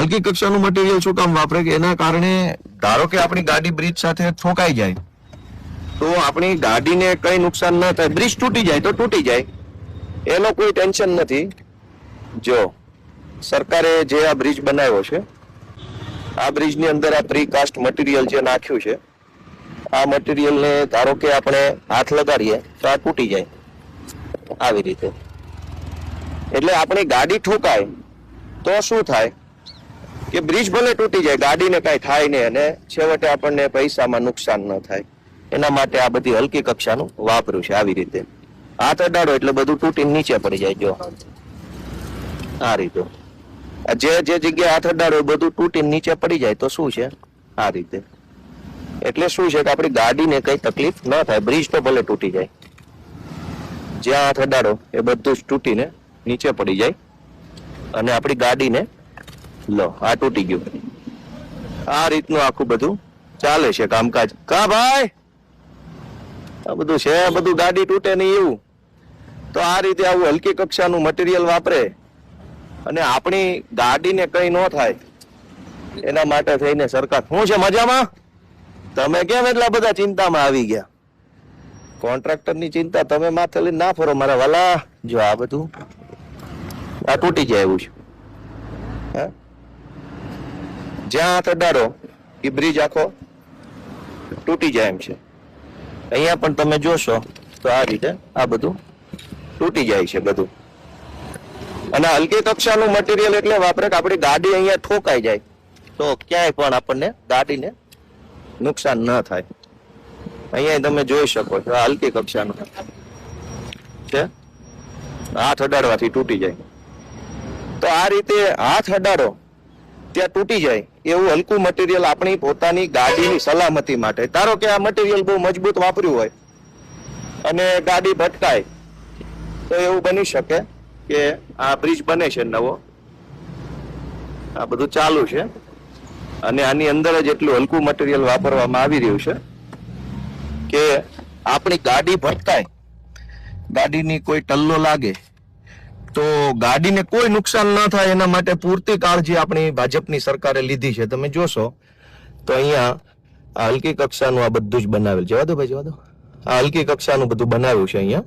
હલકી કક્ષાનું મટીરિયલ શું કામ વાપરે કે એના કારણે ધારો કે આપણી ગાડી બ્રિજ સાથે ઠોકાઈ જાય તો આપણી ગાડીને કઈ નુકસાન ન થાય. બ્રિજ તૂટી જાય તો તૂટી જાય, એનો કોઈ ટેન્શન નથી. જો સરકારે જે આ બ્રિજ બનાવ્યો છે, આ બ્રિજની અંદર આ પ્રીકાસ્ટ મટીરિયલ જે નાખ્યું છે, આ મટીરિયલને ધારો કે આપણે હાથ લગાડીએ તો આ તૂટી જાય આવી રીતે. એટલે આપણી ગાડી ઠોકાય તો શું થાય કે બ્રિજ ભલે તૂટી જાય, ગાડીને કાંઈ થાય નહીં અને છેવટે આપણને પૈસામાં નુકસાન ન થાય. એના માટે આ બધી હલકી કક્ષાનું વાપર્યું છે. આવી રીતે હાથ અડાડો એટલે બધું તૂટીને નીચે પડી જાય. જો આ રીતે જે જગ્યાએ હાથ અડાડો બધું તૂટીને નીચે પડી જાય તો શું છે આ રીતે. એટલે શું છે કે આપણી ગાડીને કઈ તકલીફ ન થાય. બ્રિજ તો ભલે તૂટી જાય, જ્યાં હાથ અડાડો એ બધું જ તૂટીને નીચે પડી જાય અને આપણી ગાડીને લો આ તૂટી ગયું. આ રીતનું આખું બધું ચાલે છે કામકાજ. કા ભાઈ આ બધું છે, બધું ગાડી તૂટે નહીં એવું. તો આ રીતે આવું હલકી કક્ષાનું મટીરિયલ વાપરે અને આપણી ગાડીને કઈ ન થાય એના માટે થઈને સરકાર. શું છે મજામાં? તમે કેમ એટલા બધા ચિંતામાં આવી ગયા? કોન્ટ્રાક્ટરની ચિંતા તમે માથે લઈને ના ફરો મારા વાલા. જો આ બધું આ તૂટી જાય એવું છે. જ્યાં હાથ અડાડો એ બ્રિજ આખો તૂટી જાય એમ છે. અહીંયા પણ તમે જોશો તો આ રીતે આ બધું તૂટી જાય છે બધું. અને હલકી કક્ષાનું મટીરિયલ એટલે વાપરે કે આપણી ગાડી અહીંયા ઠોકાઈ જાય તો ક્યાંય પણ આપણને ગાડીને નુકસાન ન થાય. અહીંયા તમે જોઈ શકો છો આ હલકી કક્ષાનું છે, હાથ અડાડવાથી તૂટી જાય. તો આ રીતે હાથ અડાડો ત્યાં તૂટી જાય એવું હલકું મટીરિયલ આપણી પોતાની ગાડીની સલામતી માટે. ધારો કે આ મટીરિયલ બહુ મજબૂત વાપર્યું હોય અને ગાડી ભટકાય તો એવું બની શકે કે આ બ્રિજ બને છે નવો, આ બધું ચાલુ છે અને આની અંદર જ એટલું હલકું મટીરિયલ વાપરવામાં આવી રહ્યું છે કે આપણી ગાડી ભટકાય, ગાડીની કોઈ ટલ્લો લાગે તો ગાડીને કોઈ નુકસાન ન થાય એના માટે પૂરતી કાળજી આપણી ભાજપની સરકારે લીધી છે. તમે જોશો તો અહીંયા આ હલકી કક્ષાનું આ બધું જ બનાવેલ. જવા દો ભાઈ, જવા દો. આ હલકી કક્ષાનું બધું બનાવ્યું છે અહીંયા.